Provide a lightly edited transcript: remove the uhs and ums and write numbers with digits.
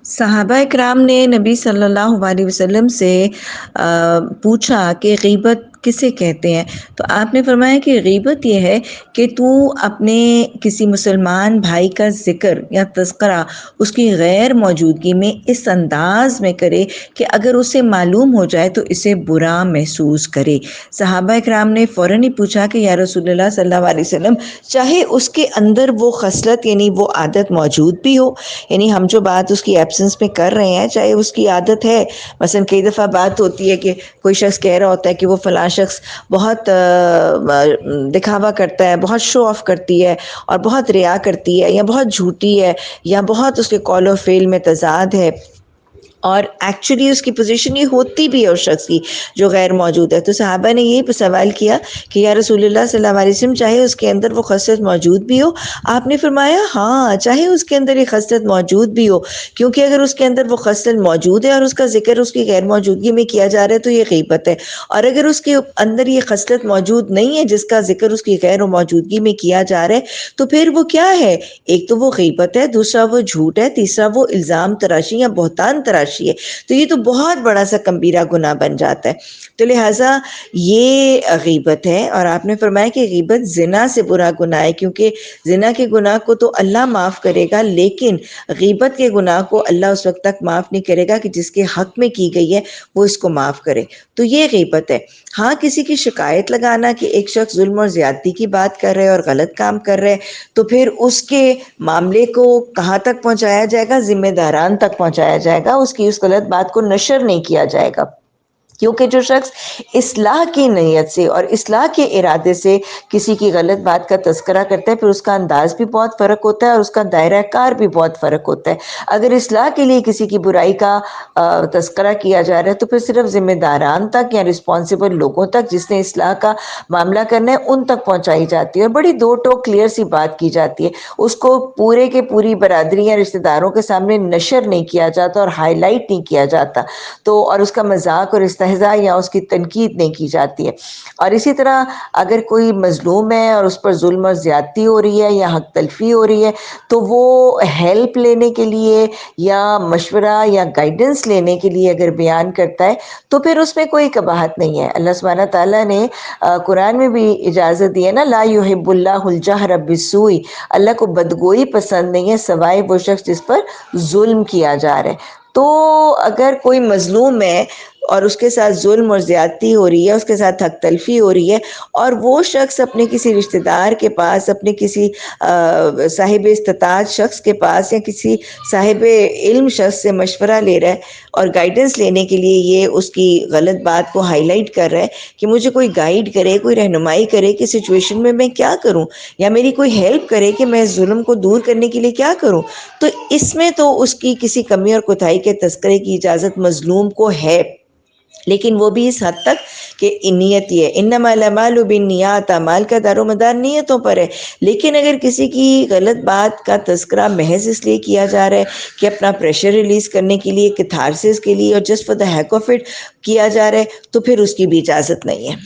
صحابہ کرام نے نبی صلی اللہ علیہ وسلم سے پوچھا کہ غیبت کسے کہتے ہیں، تو آپ نے فرمایا کہ غیبت یہ ہے کہ تو اپنے کسی مسلمان بھائی کا ذکر یا تذکرہ اس کی غیر موجودگی میں اس انداز میں کرے کہ اگر اسے معلوم ہو جائے تو اسے برا محسوس کرے۔ صحابہ کرام نے فوراً ہی پوچھا کہ یا رسول اللہ صلی اللہ علیہ وسلم، چاہے اس کے اندر وہ خصلت یعنی وہ عادت موجود بھی ہو، یعنی ہم جو بات اس کی ایبسنس میں کر رہے ہیں چاہے اس کی عادت ہے، مثلا کئی دفعہ بات ہوتی ہے کہ کوئی شخص کہہ رہا ہوتا ہے کہ وہ فلاں شخص بہت دکھاوا کرتا ہے، بہت شو آف کرتی ہے اور بہت ریا کرتی ہے یا بہت جھوٹی ہے یا بہت اس کے قول و فعل میں تضاد ہے، اور ایکچولی اس کی پوزیشن یہ ہوتی بھی ہے اس شخص کی جو غیر موجود ہے۔ تو صحابہ نے یہی سوال کیا کہ یا رسول اللہ صلی اللہ علیہ وسلم، چاہے اس کے اندر وہ خصلت موجود بھی ہو؟ آپ نے فرمایا ہاں، چاہے اس کے اندر یہ خصلت موجود بھی ہو، کیونکہ اگر اس کے اندر وہ خصلت موجود ہے اور اس کا ذکر اس کی غیر موجودگی میں کیا جا رہا ہے تو یہ غیبت ہے، اور اگر اس کے اندر یہ خصلت موجود نہیں ہے جس کا ذکر اس کی غیر موجودگی میں کیا جا رہا ہے تو پھر وہ کیا ہے؟ ایک تو وہ غیبت ہے، دوسرا وہ جھوٹ ہے، تیسرا وہ الزام تراشی یا بہتان تراشی ہے، تو یہ تو بہت بڑا سا کبیرہ گناہ بن جاتا ہے۔ تو لہٰذا یہ غیبت ہے، اور آپ نے فرمایا کہ غیبت زنا سے برا گناہ ہے، کیونکہ زنا کے گناہ کو تو اللہ معاف کرے گا لیکن غیبت کے گناہ کو اللہ اس وقت تک معاف نہیں کرے گا کہ جس کے حق میں کی گئی ہے وہ اس کو معاف کرے، تو یہ غیبت ہے۔ ہاں، کسی کی شکایت لگانا کہ ایک شخص ظلم اور زیادتی کی بات کر رہے اور غلط کام کر رہے، تو پھر اس کے معاملے کو کہاں تک پہنچایا جائے گا؟ ذمہ داران تک پہنچایا جائے گا، اس کی اس غلط بات کو نشر نہیں کیا جائے گا، کیونکہ جو شخص اصلاح کی نیت سے اور اصلاح کے ارادے سے کسی کی غلط بات کا تذکرہ کرتا ہے پھر اس کا انداز بھی بہت فرق ہوتا ہے اور اس کا دائرہ کار بھی بہت فرق ہوتا ہے۔ اگر اصلاح کے لیے کسی کی برائی کا تذکرہ کیا جا رہا ہے تو پھر صرف ذمہ داران تک یا رسپانسیبل لوگوں تک جس نے اصلاح کا معاملہ کرنا ہے ان تک پہنچائی جاتی ہے، اور بڑی دو ٹوک کلیئر سی بات کی جاتی ہے، اس کو پورے کے پوری برادری یا رشتہ داروں کے سامنے نشر نہیں کیا جاتا اور ہائی لائٹ نہیں کیا جاتا، تو اور اس کا مذاق اور استہزاء یا اس کی تنقید نہیں کی جاتی ہے۔ اور اسی طرح اگر کوئی مظلوم ہے اور اس پر ظلم اور زیادتی ہو رہی ہے یا حق تلفی ہو رہی ہے تو وہ ہیلپ لینے کے لیے یا مشورہ یا گائیڈنس لینے کے لیے اگر بیان کرتا ہے تو پھر اس میں کوئی قباحت نہیں ہے۔ اللہ سبحانہ تعالیٰ نے قرآن میں بھی اجازت دی ہے نا، لا یحب اللہ الجہر بالسوء، اللہ کو بدگوئی پسند نہیں ہے سوائے وہ شخص جس پر ظلم کیا جا رہا ہے۔ تو اگر کوئی مظلوم ہے اور اس کے ساتھ ظلم اور زیادتی ہو رہی ہے، اس کے ساتھ حق تلفی ہو رہی ہے، اور وہ شخص اپنے کسی رشتہ دار کے پاس، اپنے کسی صاحب استطاعت شخص کے پاس یا کسی صاحب علم شخص سے مشورہ لے رہا ہے اور گائیڈنس لینے کے لیے یہ اس کی غلط بات کو ہائی لائٹ کر رہا ہے کہ مجھے کوئی گائیڈ کرے، کوئی رہنمائی کرے کہ سچویشن میں کیا کروں، یا میری کوئی ہیلپ کرے کہ میں ظلم کو دور کرنے کے لیے کیا کروں، تو اس میں تو اس کی کسی کمی اور کوتاہی کے تذکرے کی اجازت مظلوم کو ہے، لیکن وہ بھی اس حد تک کہ نیت یہ ہے، انما الاعمال بالنیات، اعمال کا دار و مدار نیتوں پر ہے۔ لیکن اگر کسی کی غلط بات کا تذکرہ محض اس لیے کیا جا رہا ہے کہ اپنا پریشر ریلیز کرنے کے لیے، کتھارسس کے لیے اور just for the heck of it کیا جا رہا ہے تو پھر اس کی بھی اجازت نہیں ہے۔